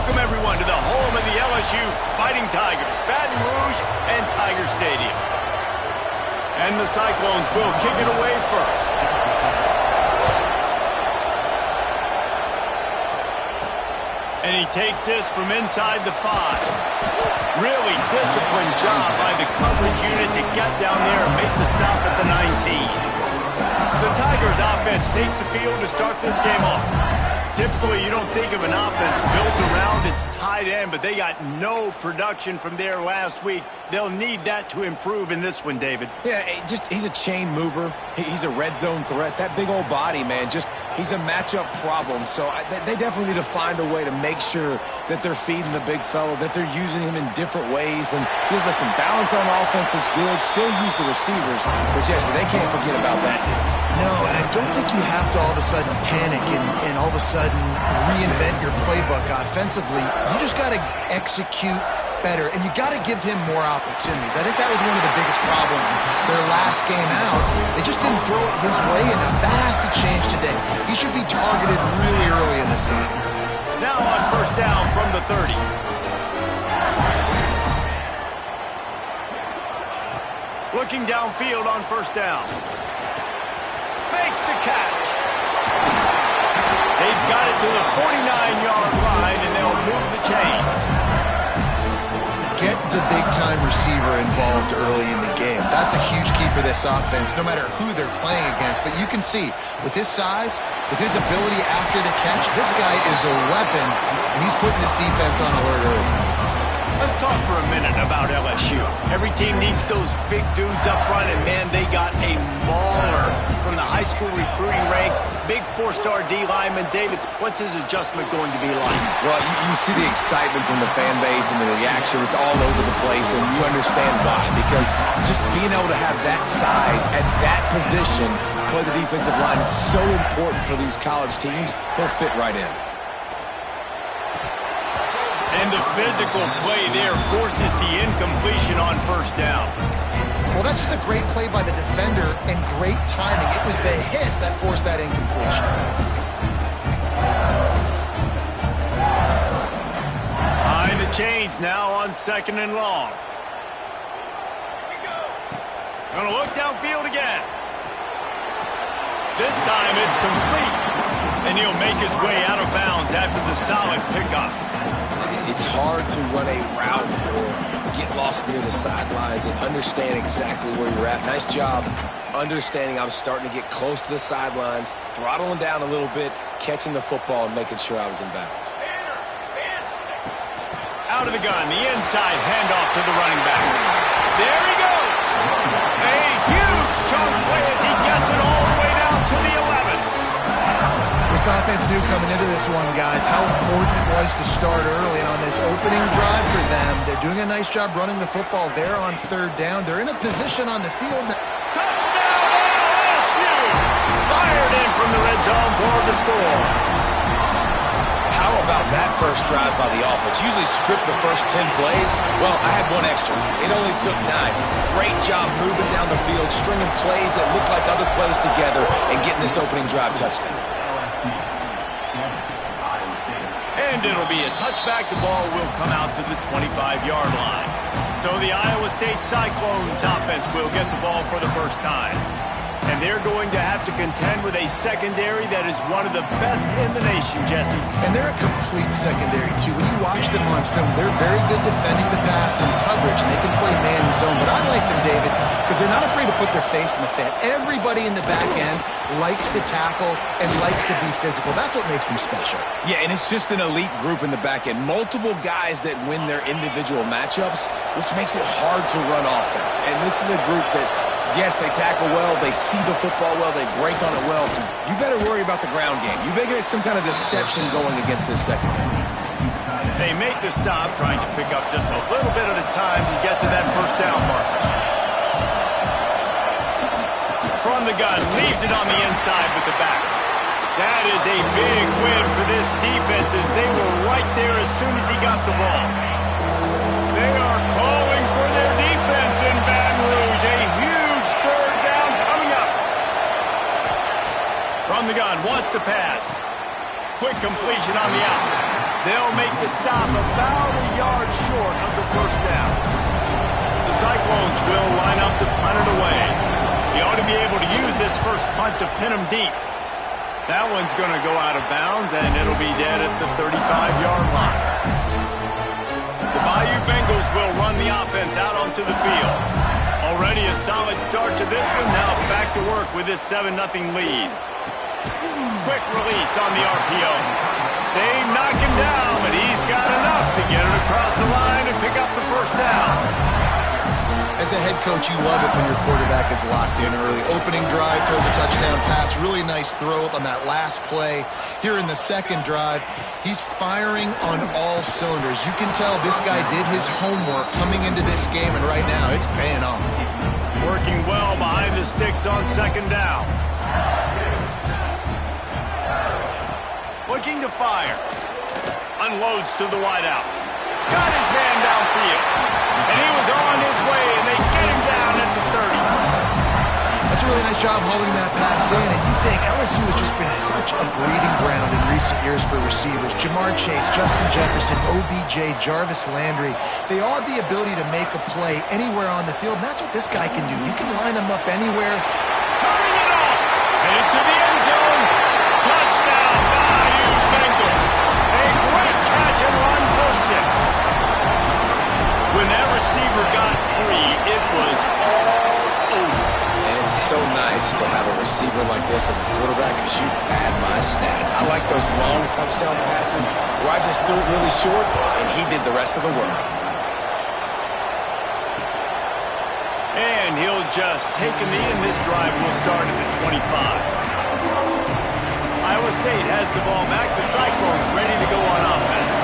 Welcome, everyone, to the home of the LSU Fighting Tigers, Baton Rouge and Tiger Stadium. And the Cyclones will kick it away first. And he takes this from inside the 5. Really disciplined job by the coverage unit to get down there and make the stop at the 19. The Tigers offense takes the field to start this game off. Typically, you don't think of an offense built around its tight end, but they got no production from there last week. They'll need that to improve in this one, David. Yeah, he's a chain mover. He's a red zone threat. That big old body, man, he's a matchup problem. So they definitely need to find a way to make sure that they're feeding the big fella, that they're using him in different ways. And listen, balance on offense is good. Still use the receivers. But, Jesse, they can't forget about that dude. No, and I don't think you have to all of a sudden panic and all of a sudden reinvent your playbook offensively. You just got to execute better, and you got to give him more opportunities. I think that was one of the biggest problems their last game out. They just didn't throw it his way enough. That has to change today. He should be targeted really early in this game. Now on first down from the 30. Looking downfield on first down. Makes the catch. They've got it to the 49-yard line, and they'll move the chains. Get the big-time receiver involved early in the game. That's a huge key for this offense, no matter who they're playing against. But you can see, with his size, with his ability after the catch, this guy is a weapon, and he's putting this defense on alert early. Let's talk for a minute about LSU. Every team needs those big dudes up front, and, man, they got a mauler from the high school recruiting ranks. Big 4-star D lineman. David, what's his adjustment going to be like? Well, you see the excitement from the fan base and the reaction. It's all over the place, and you understand why. Because just being able to have that size at that position, play the defensive line, is so important for these college teams. They'll fit right in. And the physical play there forces the incompletion on first down. Well, that's just a great play by the defender and great timing. It was the hit that forced that incompletion. Behind the chains now on second and long. Gonna look downfield again. This time it's complete. And he'll make his way out of bounds after the solid pickup. It's hard to run a route or get lost near the sidelines and understand exactly where you're at. Nice job understanding I was starting to get close to the sidelines, throttling down a little bit, catching the football and making sure I was in bounds. Out of the gun, the inside handoff to the running back. There he goes. A huge chunk play as he gets it all the way down to the 11. This offense knew coming into this one, guys, how important it was to start early. And on this opening drive for them, they're doing a nice job running the football there on third down. They're in a position on the field. Touchdown LSU! Fired in from the red zone for the score. How about that first drive by the offense? Usually script the first 10 plays. Well, I had one extra. It only took 9. Great job moving down the field, stringing plays that look like other plays together, and getting this opening drive touchdown. And it'll be a touchback. The ball will come out to the 25-yard line. So the Iowa State Cyclones offense will get the ball for the first time. And they're going to have to contend with a secondary that is one of the best in the nation, Jesse. And they're a complete secondary, too. When you watch them on film, they're very good defending the pass and coverage, and they can play man and zone. But I like them, David, because they're not afraid to put their face in the fan. Everybody in the back end likes to tackle and likes to be physical. That's what makes them special. Yeah, and it's just an elite group in the back end. Multiple guys that win their individual matchups, which makes it hard to run offense. And this is a group that, yes, they tackle well, they see the football well, they break on it well. You better worry about the ground game. You better get some kind of deception going against this secondary. They make the stop, trying to pick up just a little bit at a time to get to that first down marker. From the gun, leaves it on the inside with the back. That is a big win for this defense as they were right there as soon as he got the ball. They are calling for their defense in Baton Rouge. A huge third down coming up. From the gun, wants to pass. Quick completion on the out. They'll make the stop about a yard short of the first down. The Cyclones will line up to punt it away. He ought to be able to use this first punt to pin them deep. That one's going to go out of bounds, and it'll be dead at the 35-yard line. The Bayou Bengals will run the offense out onto the field. Already a solid start to this one. Now back to work with this 7-0 lead. Quick release on the RPO. They knock him down, but he's got enough to get it across the line and pick up the first down. As a head coach, you love it when your quarterback is locked in early. Opening drive, throws a touchdown pass. Really nice throw on that last play. Here in the second drive, he's firing on all cylinders. You can tell this guy did his homework coming into this game, and right now it's paying off. Working well behind the sticks on second down. Looking to fire. Unloads to the wideout. Got his man downfield. And he was on his way, and they get him down at the 30. That's a really nice job holding that pass in, and you think LSU has just been such a breeding ground in recent years for receivers. Jamar Chase, Justin Jefferson, OBJ, Jarvis Landry. They all have the ability to make a play anywhere on the field, and that's what this guy can do. You can line them up anywhere. Turning it off. Headed to the end zone. Touchdown, Bayou Bengals. A great catch and run for 6. When that receiver got free, it was all over. And it's so nice to have a receiver like this as a quarterback because you pad my stats. I like those long touchdown passes where I just threw it really short and he did the rest of the work. And he'll just take a knee, and this drive will start at the 25. Iowa State has the ball back. The Cyclones ready to go on offense.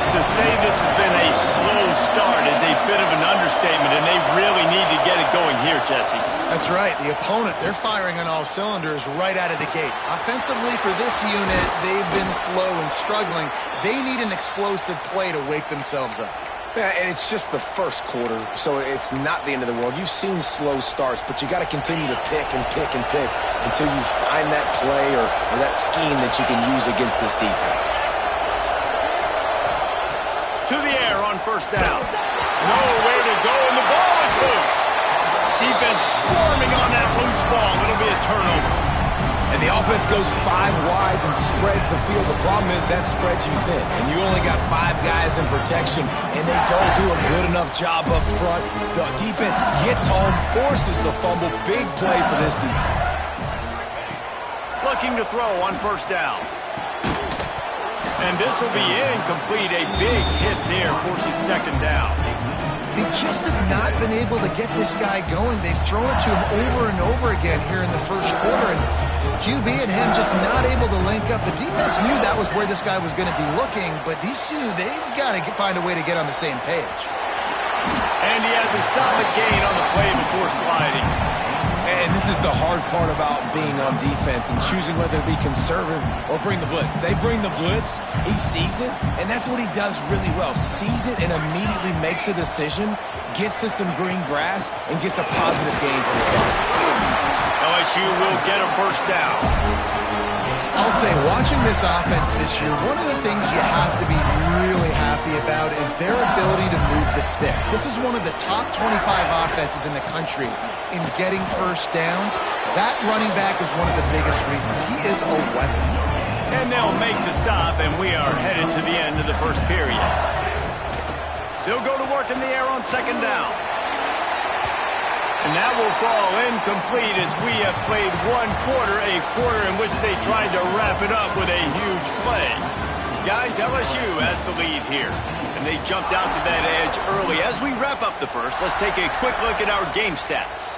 To say this has been a slow start is a bit of an understatement, and they really need to get it going here, Jesse. That's right. The opponent, they're firing on all cylinders right out of the gate. Offensively for this unit, they've been slow and struggling. They need an explosive play to wake themselves up. Yeah, and it's just the first quarter, so it's not the end of the world. You've seen slow starts, but you got to continue to pick and pick and pick until you find that play or that scheme that you can use against this defense. To the air on first down. Nowhere to go, and the ball is loose. Defense swarming on that loose ball. It'll be a turnover. And the offense goes 5 wides and spreads the field. The problem is that spreads you thin, and you only got 5 guys in protection, and they don't do a good enough job up front. The defense gets home, forces the fumble. Big play for this defense. Looking to throw on first down. And this will be incomplete. A big hit there forces second down. They just have not been able to get this guy going. They've thrown it to him over and over again here in the first quarter, and QB and him just not able to link up. The defense knew that was where this guy was going to be looking, but these two, they've got to find a way to get on the same page. And he has a solid gain on the play before sliding. And this is the hard part about being on defense and choosing whether to be conservative or bring the blitz. They bring the blitz, he sees it, and that's what he does really well. Sees it and immediately makes a decision, gets to some green grass, and gets a positive gain for this offense. LSU will get a first down. I'll say, watching this offense this year, one of the things you have to be really happy about is their ability to move the sticks. This is one of the top 25 offenses in the country in getting first downs. That running back is one of the biggest reasons. He is a weapon. And they'll make the stop, and we are headed to the end of the first period. They'll go to work in the air on second down. And that will fall incomplete as we have played one quarter, a quarter in which they tried to wrap it up with a huge play. Guys, LSU has the lead here, and they jumped out to that edge early. As we wrap up the first, let's take a quick look at our game stats.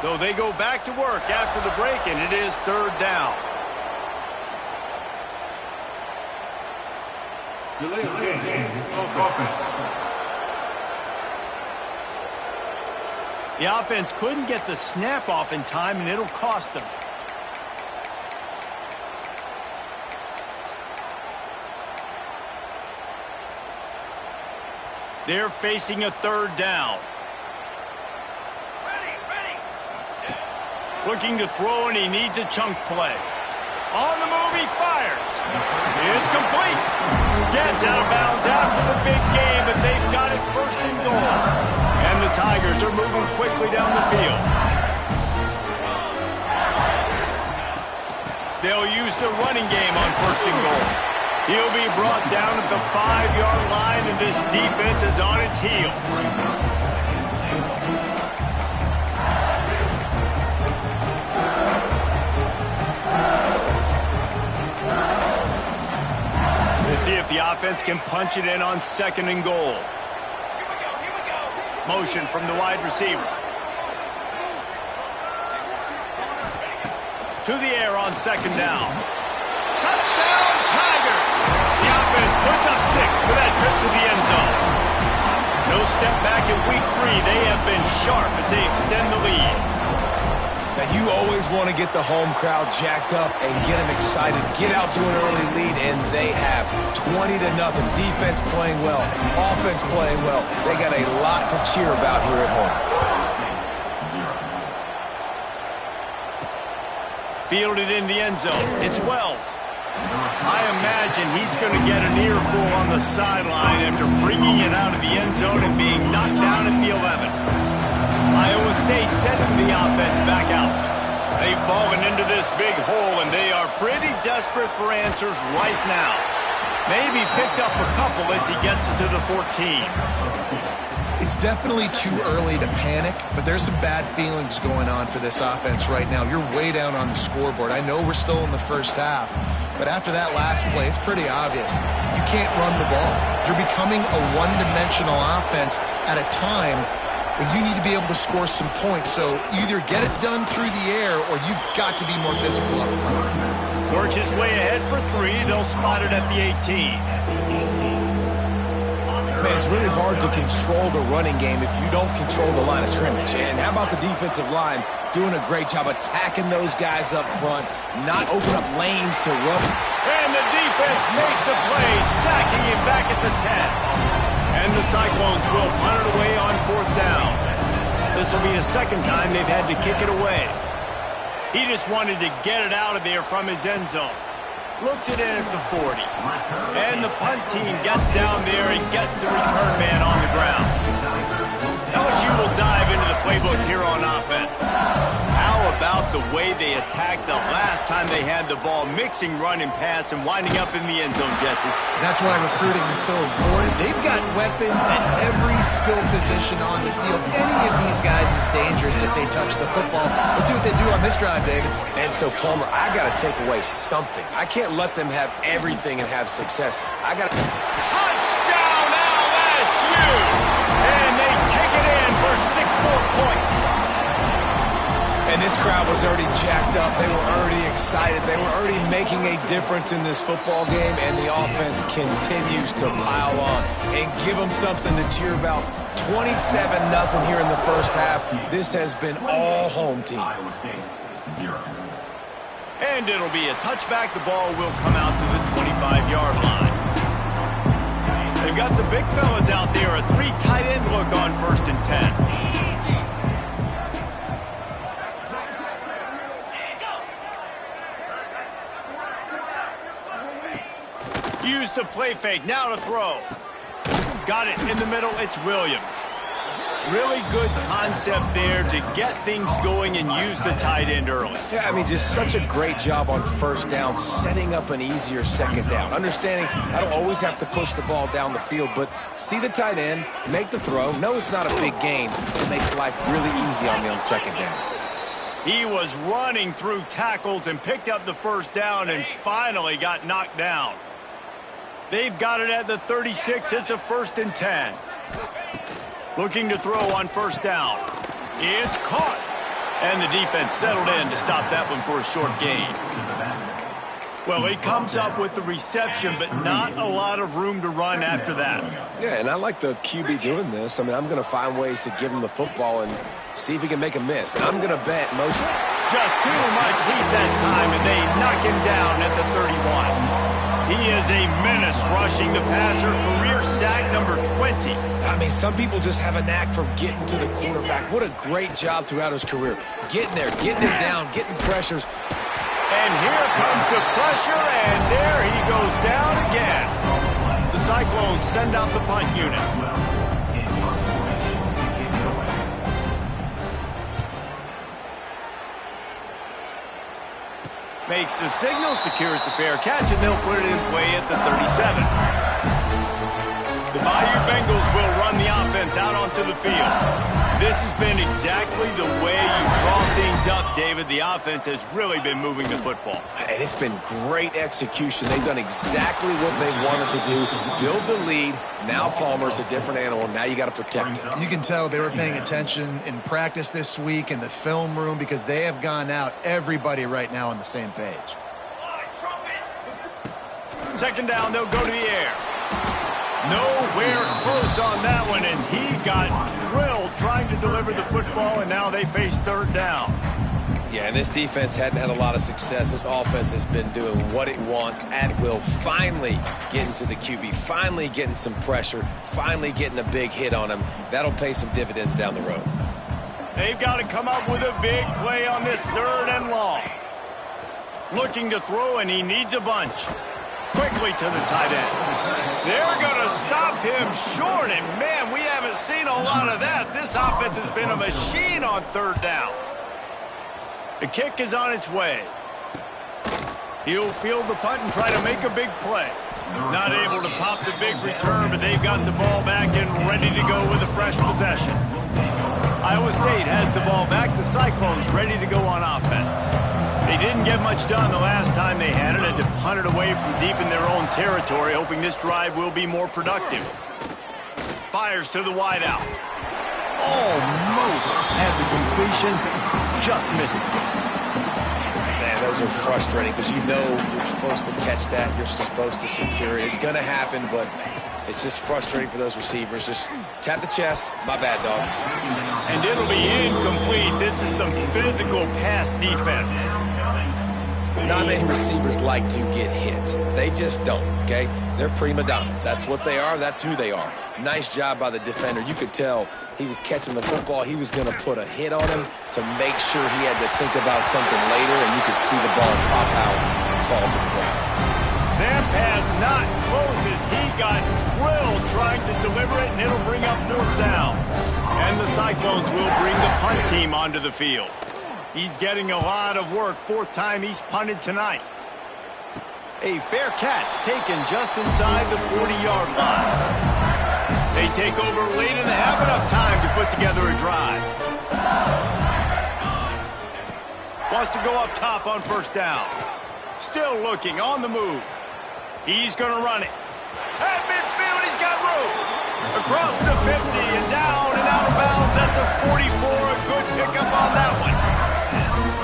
So they go back to work after the break, and it is third down. Delay of game, offense. The offense couldn't get the snap off in time, and it'll cost them. They're facing a third down. Looking to throw, and he needs a chunk play. On the move, he fires. It's complete. Gets out of bounds after the big game, but they've got it first and goal. And the Tigers are moving quickly down the field. They'll use the running game on first and goal. He'll be brought down at the 5-yard line, and this defense is on its heels. We'll see if the offense can punch it in on second and goal. Motion from the wide receiver. To the air on second down. Touchdown, Tiger! The offense puts up 6 for that trip to the end zone. No step back in week 3. They have been sharp as they extend the lead. Now, you always want to get the home crowd jacked up and get them excited. Get out to an early lead, and they have 20-0. Defense playing well. Offense playing well. They got a lot to cheer about here at home. Fielded in the end zone. It's Wells. I imagine he's going to get an earful on the sideline after bringing it out of the end zone and being knocked down at the 11. Iowa State sending the offense back out. They've fallen into this big hole, and they are pretty desperate for answers right now. Maybe picked up a couple as he gets it to the 14. It's definitely too early to panic, but there's some bad feelings going on for this offense right now. You're way down on the scoreboard. I know we're still in the first half, but after that last play, it's pretty obvious. You can't run the ball. You're becoming a one-dimensional offense at a time when you need to be able to score some points. So either get it done through the air or you've got to be more physical up front. Works his way ahead for 3. They'll spot it at the 18. Man, it's really hard to control the running game if you don't control the line of scrimmage. And how about the defensive line doing a great job attacking those guys up front, not open up lanes to run. And the defense makes a play, sacking him back at the 10. And the Cyclones will punt it away on 4th down. This will be the second time they've had to kick it away. He just wanted to get it out of there from his end zone. Looks it in at the 40. And the punt team gets down there and gets the return man on the ground. LSU will dive into the playbook here on offense. How about the way they attacked the last time they had the ball, mixing run and pass and winding up in the end zone, Jesse? That's why recruiting is so important. They've got weapons at every skill position on the field. Any of these guys is dangerous if they touch the football. Let's see what they do on this drive, David. And so, Palmer, I got to take away something. I can't let them have everything and have success. I got to... Touchdown, LSU! And they take it in for 6 more points. And this crowd was already jacked up. They were already excited. They were already making a difference in this football game, and the offense continues to pile on and give them something to cheer about. 27-0 here in the first half. This has been all home team. And it'll be a touchback. The ball will come out to the 25-yard line. They've got the big fellas out there. A 3 tight end look on 1st and 10. Use the play fake. Now to throw. Got it in the middle. It's Williams. Really good concept there to get things going and use the tight end early. Yeah, I mean, just such a great job on 1st down, setting up an easier 2nd down. Understanding I don't always have to push the ball down the field, but see the tight end, make the throw. No, it's not a big gain. It makes life really easy on me on 2nd down. He was running through tackles and picked up the 1st down and finally got knocked down. They've got it at the 36. It's a 1st and 10. Looking to throw on 1st down. It's caught. And the defense settled in to stop that one for a short gain. Well, he comes up with the reception, but not a lot of room to run after that. Yeah, and I like the QB doing this. I mean, I'm going to find ways to give him the football and see if he can make a miss. And I'm going to bet most... Just too much heat that time, and they knock him down at the 31. He is a menace rushing the passer, career sack number 20. I mean, some people just have a knack for getting to the quarterback. What a great job throughout his career. Getting there, getting him down, getting pressures. And here comes the pressure, and there he goes down again. The Cyclones send out the punt unit. Makes the signal, secures the fair catch, and they'll put it in play at the 37. The Bayou Bengals will run the offense out onto the field. This has been exactly the way you draw things up, David. The offense has really been moving the football. And it's been great execution. They've done exactly what they wanted to do. Build the lead. Now Palmer's a different animal. Now you got to protect him. You can tell they were paying attention in practice this week in the film room because they have gone out, everybody right now on the same page. Second down, they'll go to the air. Nowhere close on that one as he got drilled trying to deliver the football, and now they face third down. Yeah, and this defense hadn't had a lot of success. This offense has been doing what it wants at will. Finally getting to the QB, finally getting some pressure, finally getting a big hit on him. That'll pay some dividends down the road. They've got to come up with a big play on this third and long. Looking to throw, and he needs a bunch. Quickly to the tight end. They're going to stop him short, and man, we haven't seen a lot of that. This offense has been a machine on third down. The kick is on its way. He'll field the punt and try to make a big play. Not able to pop the big return, but they've got the ball back and ready to go with a fresh possession. Iowa State has the ball back. The Cyclones ready to go on offense. They didn't get much done the last time they had it. Had to punt it away from deep in their own territory, hoping this drive will be more productive. Fires to the wideout. Almost had the completion. Just missed it. Man, those are frustrating because you know you're supposed to catch that. You're supposed to secure it. It's going to happen, but it's just frustrating for those receivers. Just tap the chest. My bad, dog. And it'll be incomplete. This is some physical pass defense. Not many receivers like to get hit. They just don't, okay? They're prima donnas. That's what they are. That's who they are. Nice job by the defender. You could tell he was catching the football. He was going to put a hit on him to make sure he had to think about something later, and you could see the ball pop out and fall to the ground. That pass not close as he got drilled trying to deliver it, and it'll bring up fourth down. And the Cyclones will bring the punt team onto the field. He's getting a lot of work. Fourth time he's punted tonight. A fair catch taken just inside the 40-yard line. They take over late and they have enough time to put together a drive. Wants to go up top on first down. Still looking on the move. He's going to run it. At midfield, he's got room. Across the 50 and down and out of bounds at the 44. A good pickup on that one.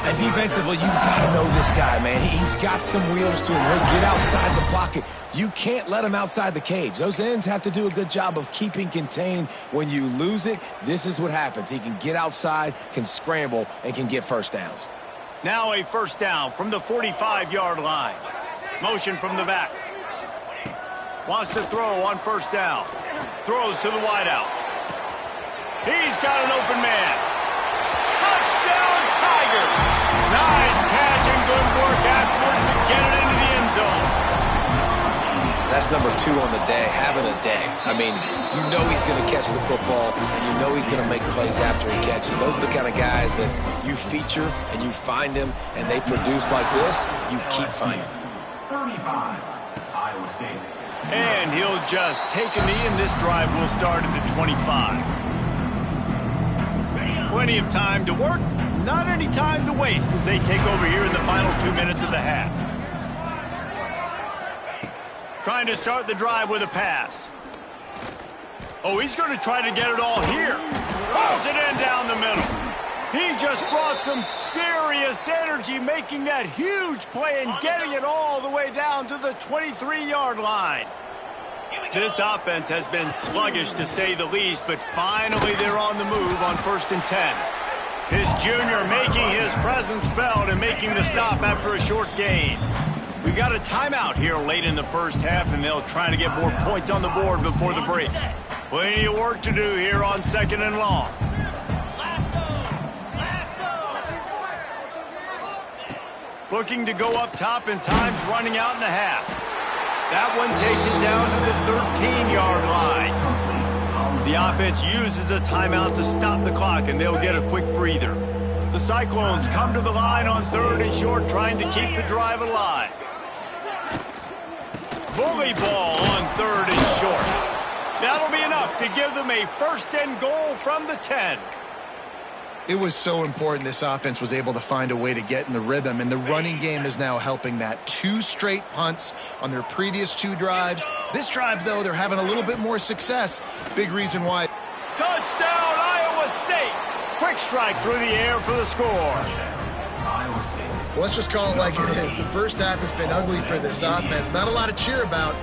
And defensively, you've got to know this guy, man. He's got some wheels to him. He'll get outside the pocket. You can't let him outside the cage. Those ends have to do a good job of keeping contained. When you lose it, this is what happens. He can get outside, can scramble, and can get first downs. Now a first down from the 45-yard line. Motion from the back. Wants to throw on first down. Throws to the wideout. He's got an open man. Touchdown, Tiger! Nice catch and good work afterwards to get it into the end zone. That's number 2 on the day, having a day. I mean, you know he's going to catch the football, and you know he's going to make plays after he catches. Those are the kind of guys that you feature and you find them, and they produce like this, you keep finding them. 35, Iowa State. And he'll just take a knee, and this drive will start at the 25. Plenty of time to work, not any time to waste as they take over here in the final 2 minutes of the half. Trying to start the drive with a pass. Oh, he's going to try to get it all here. Rolls it in down the middle. He just brought some serious energy making that huge play and getting it all the way down to the 23-yard line. This offense has been sluggish to say the least, but finally they're on the move on 1st and 10. This junior making his presence felt and making the stop after a short gain. We've got a timeout here late in the first half, and they'll try to get more points on the board before the break. Plenty of work to do here on 2nd and long. Looking to go up top, and time's running out in the half. That one takes it down to the 13-yard line. The offense uses a timeout to stop the clock, and they'll get a quick breather. The Cyclones come to the line on 3rd and short, trying to keep the drive alive. Bully ball on 3rd and short. That'll be enough to give them a 1st and goal from the 10. It was so important this offense was able to find a way to get in the rhythm, and the running game is now helping that. 2 straight punts on their previous 2 drives. This drive, though, they're having a little bit more success. Big reason why. Touchdown, Iowa State! Quick strike through the air for the score. Well, let's just call it like it is. The first half has been ugly for this offense. Not a lot to cheer about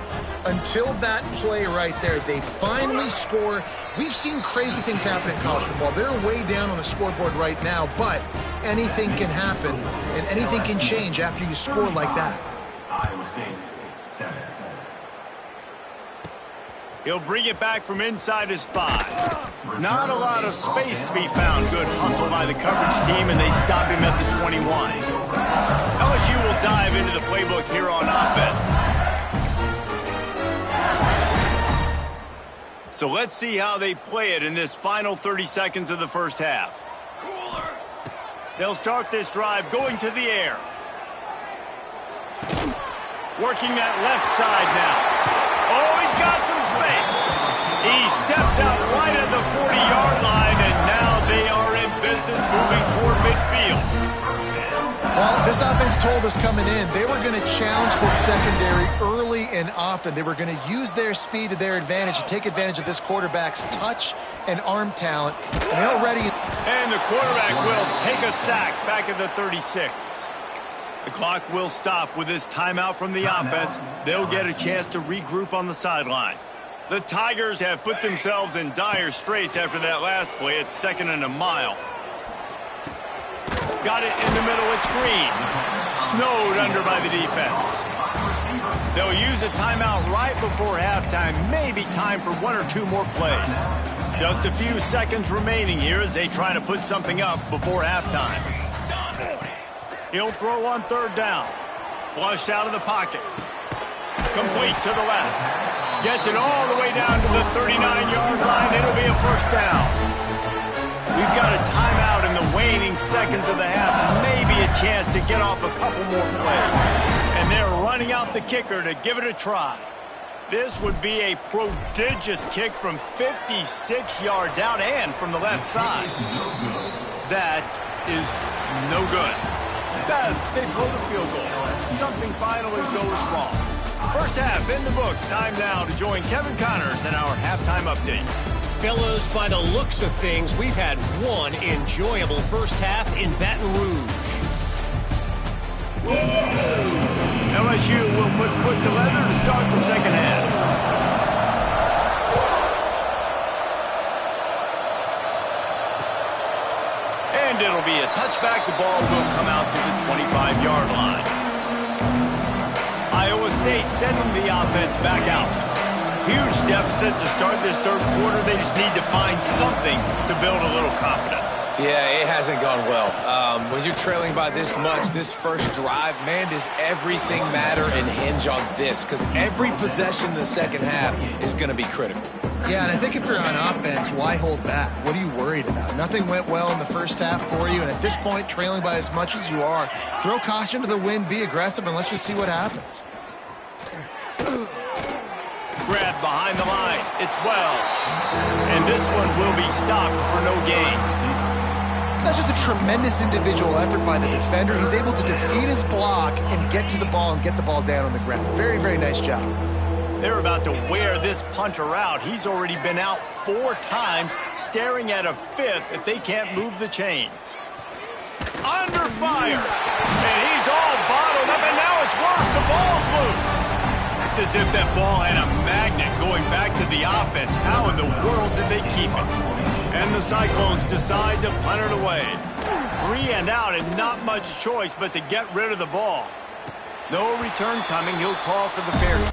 until that play right there. They finally score. We've seen crazy things happen in college football. They're way down on the scoreboard right now, but anything can happen, and anything can change after you score like that. Iowa State, 7. He'll bring it back from inside his 5. Not a lot of space to be found. Good hustle by the coverage team, and they stop him at the 21. LSU will dive into the playbook here on offense. So let's see how they play it in this final 30 seconds of the first half. They'll start this drive going to the air. Working that left side now. Oh, he's got some space. He steps out right at the 40-yard line, and now they are in business moving toward midfield. Well, this offense told us coming in they were going to challenge the secondary early and often. They were going to use their speed to their advantage and take advantage of this quarterback's touch and arm talent. And they're already. And the quarterback will take a sack back at the 36. The clock will stop with this timeout from the offense. They'll get a chance to regroup on the sideline. The Tigers have put themselves in dire straits after that last play. It's 2nd and a mile. Got it in the middle. It's Green. Snowed under by the defense. They'll use a timeout right before halftime. Maybe time for 1 or 2 more plays. Just a few seconds remaining here as they try to put something up before halftime. He'll throw on 3rd down. Flushed out of the pocket. Complete to the left. Gets it all the way down to the 39-yard line. It'll be a 1st down. We've got a timeout in the waning seconds of the half. Maybe a chance to get off a couple more plays. And they're running out the kicker to give it a try. This would be a prodigious kick from 56 yards out and from the left side. That is no good. They blow the field goal. Something finally goes wrong. First half in the books. Time now to join Kevin Connors in our halftime update. Fellows, by the looks of things, we've had one enjoyable first half in Baton Rouge. LSU will put foot to leather to start the second half. And it'll be a touchback. The ball will come out to the 25-yard line. Iowa State sending the offense back out. Huge deficit to start this 3rd quarter. They just need to find something to build a little confidence. Yeah, it hasn't gone well. When you're trailing by this much, this first drive, man, does everything matter and hinge on this? Because every possession in the second half is going to be critical. Yeah, and I think if you're on offense, why hold back? What are you worried about? Nothing went well in the first half for you, and at this point, trailing by as much as you are, throw caution to the wind, be aggressive, and let's just see what happens. Grab behind the line. It's Wells. And this one will be stopped for no gain. That's just a tremendous individual effort by the defender. He's able to defeat his block and get to the ball and get the ball down on the ground. Very, very nice job. They're about to wear this punter out. He's already been out 4 times, staring at a 5th if they can't move the chains. Under fire. And he's all bottled up, and now it's worse. The ball's loose. It's as if that ball had a magnet going back to the offense. How in the world did they keep it? And the Cyclones decide to punt it away. 3 and out, and not much choice but to get rid of the ball. No return coming. He'll call for the fair.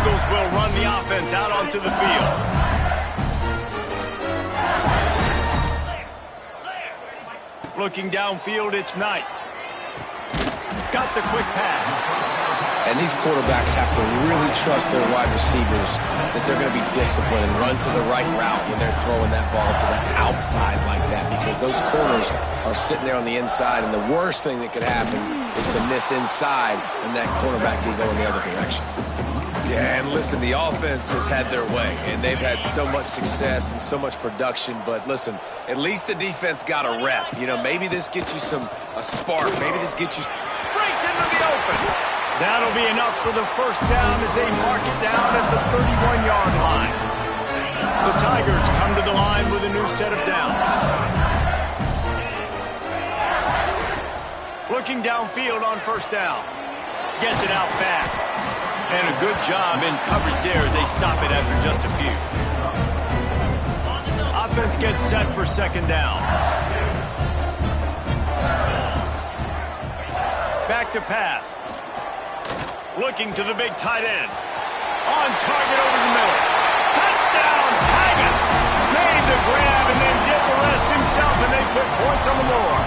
Eagles will run the offense out onto the field. Looking downfield, it's Knight. Got the quick pass. And these quarterbacks have to really trust their wide receivers that they're going to be disciplined and run to the right route when they're throwing that ball to the outside like that, because those corners are sitting there on the inside, and the worst thing that could happen is to miss inside and that cornerback can go in the other direction. Yeah, and listen, the offense has had their way, and they've had so much success and so much production, but listen, at least the defense got a rep. You know, maybe this gets you a spark. Maybe this gets you... Breaks into the open. That'll be enough for the first down as they mark it down at the 31-yard line. The Tigers come to the line with a new set of downs. Looking downfield on first down. Gets it out fast. And a good job in coverage there as they stop it after just a few. Offense gets set for second down. Back to pass. Looking to the big tight end. On target over the middle. Touchdown, Tigers! Made the grab and then did the rest himself, and they put points on the board.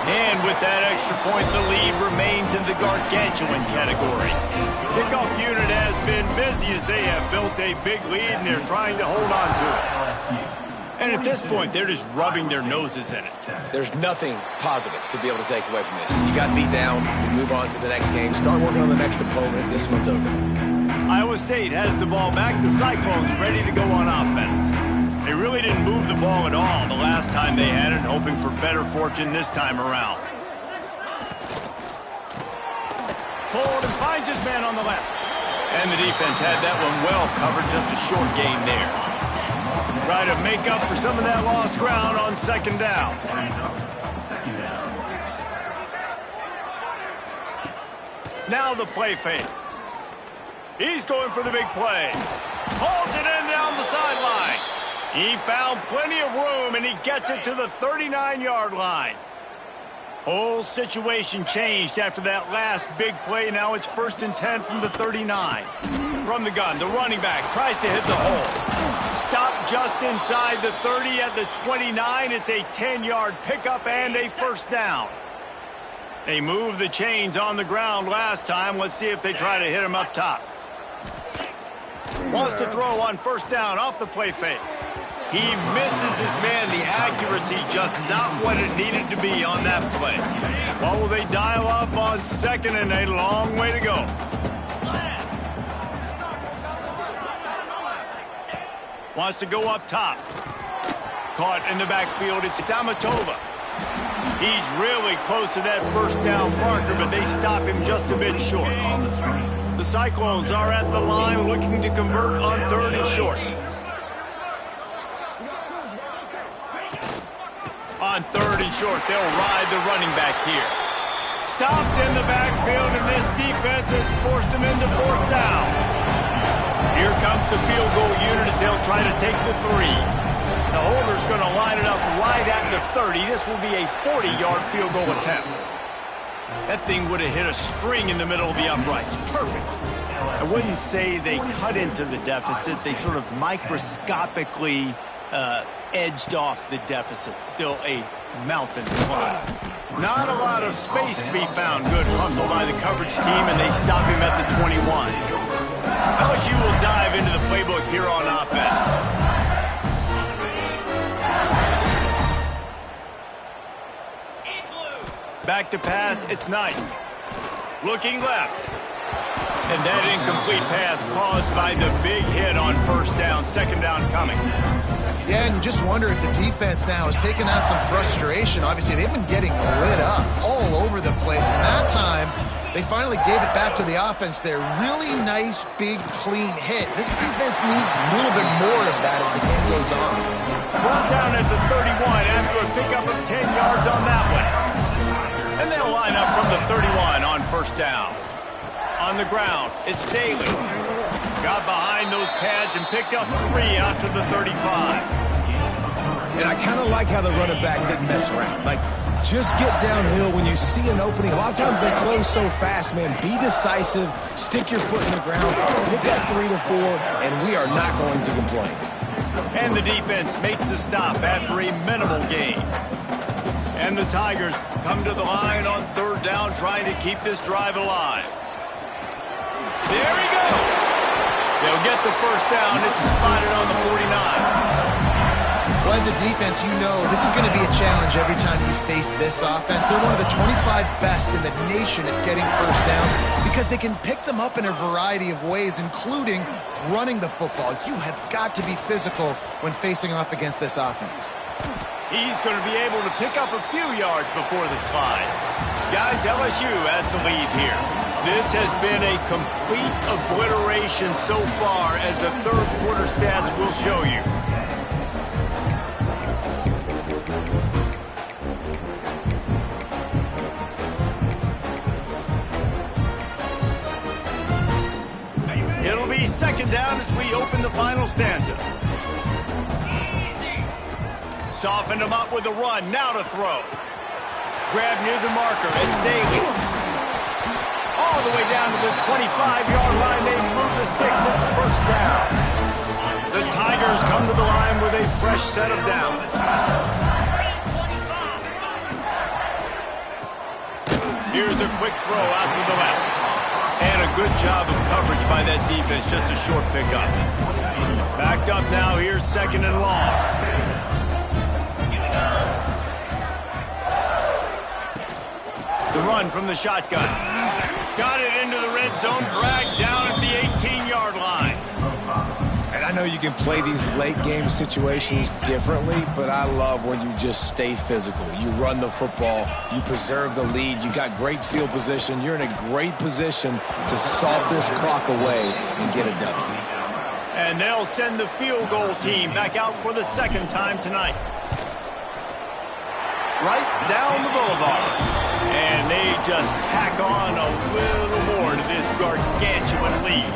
And with that extra point, the lead remains in the gargantuan category. Kickoff unit has been busy as they have built a big lead, and they're trying to hold on to it. And at this point, they're just rubbing their noses in it. There's nothing positive to be able to take away from this. You got beat down, you move on to the next game, start working on the next opponent. This one's over. Iowa State has the ball back. The Cyclones ready to go on offense. They really didn't move the ball at all the last time they had it, hoping for better fortune this time around. Pulled and finds his man on the left. And the defense had that one well covered, just a short gain there. Try to make up for some of that lost ground on second down. Now the play fake. He's going for the big play. Pulls it in down the sideline. He found plenty of room, and he gets it to the 39-yard line. Whole situation changed after that last big play. Now it's 1st and 10 from the 39. From the gun, the running back tries to hit the hole. Stop just inside the 30 at the 29. It's a 10-yard pickup and a first down. They moved the chains on the ground last time. Let's see if they try to hit him up top. Wants to throw on first down off the play fake. He misses his man. The accuracy just not what it needed to be on that play. What will they dial up on second and a long way to go? Wants to go up top. Caught in the backfield. It's Amatova. He's really close to that first down marker, but they stop him just a bit short. The Cyclones are at the line looking to convert on 3rd and short. On 3rd and short, they'll ride the running back here. Stopped in the backfield, and this defense has forced him into 4th down. Here comes the field goal unit as they'll try to take the 3. The holder's going to line it up right at the 30. This will be a 40-yard field goal attempt. That thing would have hit a string in the middle of the uprights. Perfect. I wouldn't say they cut into the deficit. They sort of microscopically edged off the deficit. Still a mountain to climb. Not a lot of space to be found. Good hustle by the coverage team, and they stop him at the 21. LSU will dive into the playbook here on offense. Back to pass, it's Knight. Looking left. And that incomplete pass caused by the big hit on first down. Second down coming. Yeah, and you just wonder if the defense now is taking out some frustration. Obviously, they've been getting lit up all over the place. And that time, they finally gave it back to the offense there. Really nice, big, clean hit. This defense needs a little bit more of that as the game goes on. Brought down at the 31 after a pickup of 10 yards on that one. And they'll line up from the 31 on first down. On the ground, it's Daly. Got behind those pads and picked up 3 out to the 35. And I kind of like how the running back didn't mess around. Like, just get downhill when you see an opening. A lot of times they close so fast, man. Be decisive, stick your foot in the ground, pick up 3 to 4, and we are not going to complain. And the defense makes the stop after a minimal gain. And the Tigers come to the line on 3rd down, trying to keep this drive alive. There he goes. They'll get the 1st down. It's spotted on the 49. Well, as a defense, you know this is going to be a challenge every time you face this offense. They're one of the 25 best in the nation at getting 1st downs because they can pick them up in a variety of ways, including running the football. You have got to be physical when facing off against this offense. He's going to be able to pick up a few yards before the slide. Guys, LSU has the lead here. This has been a complete obliteration so far, as the 3rd quarter stats will show you. It'll be 2nd down as we open the final stanza. Softened him up with a run. Now to throw. Grab near the marker. It's Daly. All the way down to the 25-yard line. They move the sticks. It's 1st down. The Tigers come to the line with a fresh set of downs. Here's a quick throw out to the left. And a good job of coverage by that defense. Just a short pickup. Backed up now. Here's 2nd and long. The run from the shotgun. Got it into the red zone, dragged down at the 18-yard line. And I know you can play these late game situations differently, but I love when you just stay physical. You run the football, you preserve the lead, you got great field position, you're in a great position to salt this clock away and get a W. And they'll send the field goal team back out for the 2nd time tonight. Right down the boulevard. And they just tack on a little more to this gargantuan lead.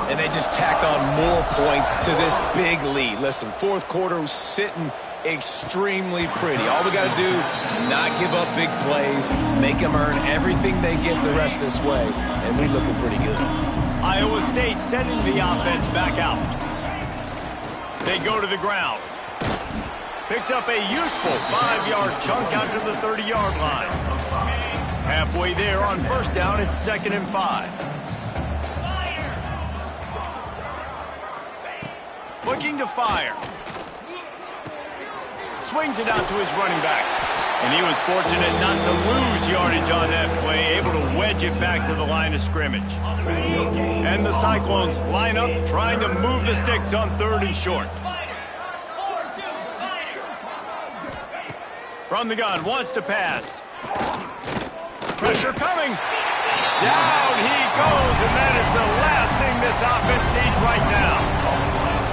And they just tack on more points to this big lead. Listen, 4th quarter was sitting extremely pretty. All we got to do, not give up big plays, make them earn everything they get the rest this way, and we looking pretty good. Iowa State sending the offense back out. They go to the ground. Picks up a useful 5-yard chunk out to the 30-yard line. Halfway there on 1st down, it's 2nd and 5. Looking to fire. Swings it out to his running back. And he was fortunate not to lose yardage on that play, able to wedge it back to the line of scrimmage. And the Cyclones line up, trying to move the sticks on 3rd and short. From the gun, wants to pass. Pressure coming. Down he goes, and that is the last thing this offense needs right now.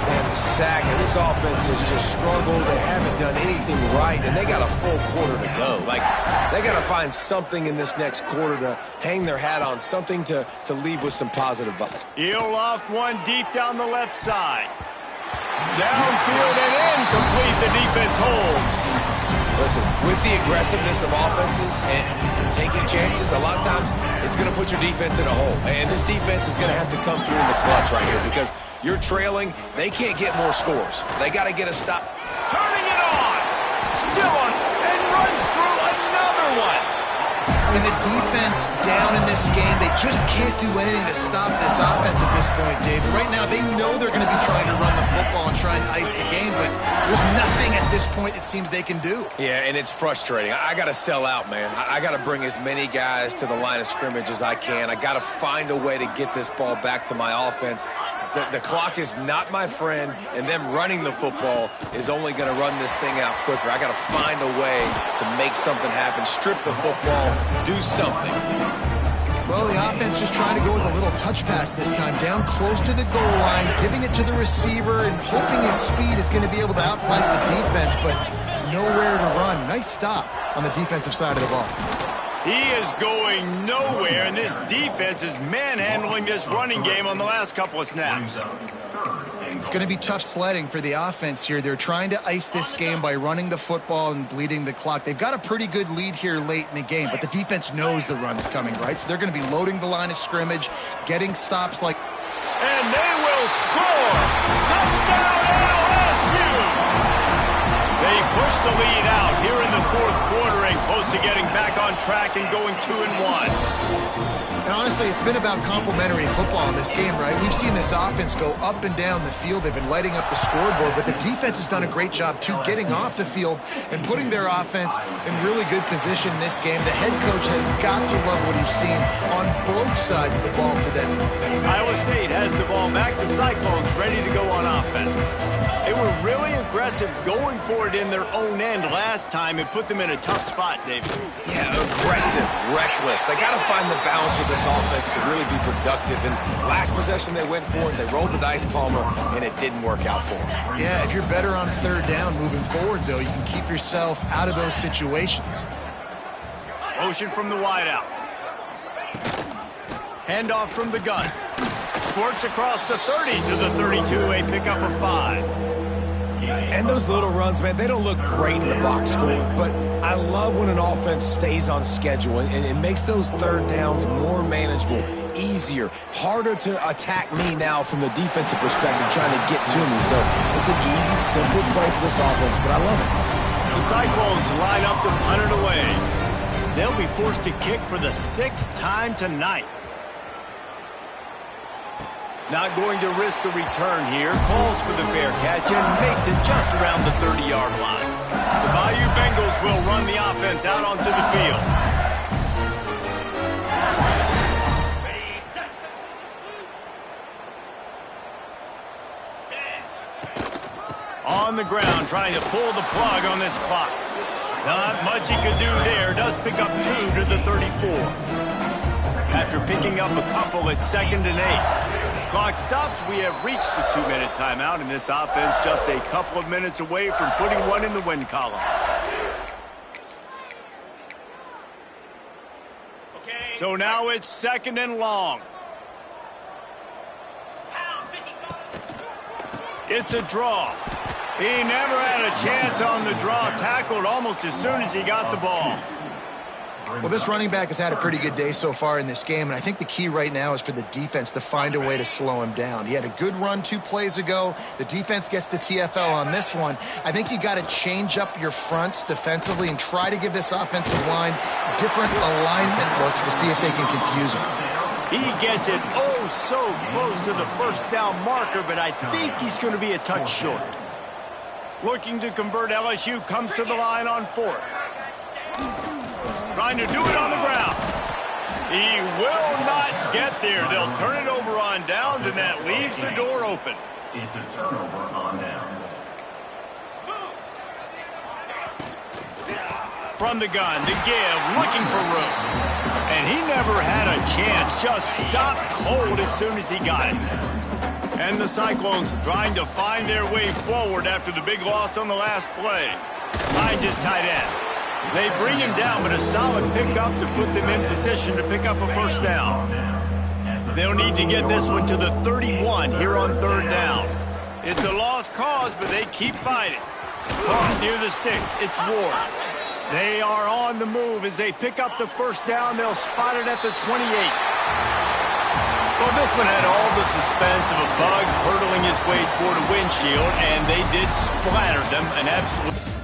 And the sack, and this offense has just struggled. They haven't done anything right, and they got a full quarter to go. Like, they got to find something in this next quarter to hang their hat on, something to leave with some positive vibe. He'll loft one deep down the left side. Downfield and incomplete. The defense holds. Listen, with the aggressiveness of offenses and taking chances, a lot of times it's going to put your defense in a hole. And this defense is going to have to come through in the clutch right here because you're trailing. They can't get more scores. They got to get a stop. Turning it on. Still on. And runs through another one. And the defense down in this game, they just can't do anything to stop this offense at this point, Dave. Right now, they know they're going to be trying to run the football and try and ice the game, but there's nothing at this point it seems they can do. Yeah, and it's frustrating. I got to sell out, man. I got to bring as many guys to the line of scrimmage as I can. I got to find a way to get this ball back to my offense. The clock is not my friend, and them running the football is only going to run this thing out quicker. I got to find a way to make something happen, strip the football, do something. Well, the offense just trying to go with a little touch pass this time, down close to the goal line, giving it to the receiver and hoping his speed is going to be able to outflank the defense, but nowhere to run. Nice stop on the defensive side of the ball. He is going nowhere, and this defense is manhandling this running game on the last couple of snaps. It's going to be tough sledding for the offense here. They're trying to ice this game by running the football and bleeding the clock. They've got a pretty good lead here late in the game, but the defense knows the run's coming, right? So they're going to be loading the line of scrimmage, getting stops like... And they will score! Touchdown LSU! They push the lead out here in the fourth quarter and close to getting back on track and going 2-1. And honestly, it's been about complementary football in this game, right? We've seen this offense go up and down the field. They've been lighting up the scoreboard, but the defense has done a great job, too, getting off the field and putting their offense in really good position in this game. The head coach has got to love what he's seen on both sides of the ball today. Iowa State has the ball back. The Cyclones ready to go on offense. They were really aggressive going for it in their own end last time. It put them in a tough spot, David. Yeah, aggressive, reckless. They got to find the balance with this offense to really be productive. And last possession they went for it, they rolled the dice, Palmer, and it didn't work out for them. Yeah, if you're better on third down moving forward, though, you can keep yourself out of those situations. Motion from the wideout. Handoff from the gun. Squirts across the 30 to the 32, a pickup of 5. And those little runs, man, they don't look great in the box score, but I love when an offense stays on schedule and it makes those third downs more manageable, easier, harder to attack me now from the defensive perspective trying to get to me. So it's an easy, simple play for this offense, but I love it. The Cyclones line up to punt it away. They'll be forced to kick for the 6th time tonight. Not going to risk a return here. Calls for the fair catch and makes it just around the 30-yard line. The Bayou Bengals will run the offense out onto the field. On the ground, trying to pull the plug on this clock. Not much he could do there. Does pick up 2 to the 34. After picking up a couple at 2nd and 8. Clock stops. We have reached the 2-minute timeout, and this offense just a couple of minutes away from putting one in the win column. So now it's 2nd and long. It's a draw. He never had a chance on the draw. Tackled almost as soon as he got the ball. Well, this running back has had a pretty good day so far in this game, and I think the key right now is for the defense to find a way to slow him down. He had a good run 2 plays ago. The defense gets the TFL on this one. I think you got to change up your fronts defensively and try to give this offensive line different alignment looks to see if they can confuse him. He gets it oh so close to the first down marker, but I think he's going to be a touch short. Looking to convert, LSU comes to the line on 4th. Trying to do it on the ground. He will not get there. They'll turn it over on downs, and that leaves the door open. It's a turnover on downs. From the gun to give, looking for room. And he never had a chance. Just stopped cold as soon as he got it. And the Cyclones trying to find their way forward after the big loss on the last play. Finds his tight end. They bring him down, but a solid pickup to put them in position to pick up a first down. They'll need to get this one to the 31 here on 3rd down. It's a lost cause, but they keep fighting. Caught near the sticks. It's Ward. They are on the move as they pick up the first down. They'll spot it at the 28. Well, this one had all the suspense of a bug hurtling his way toward a windshield, and they did splatter them an absolute...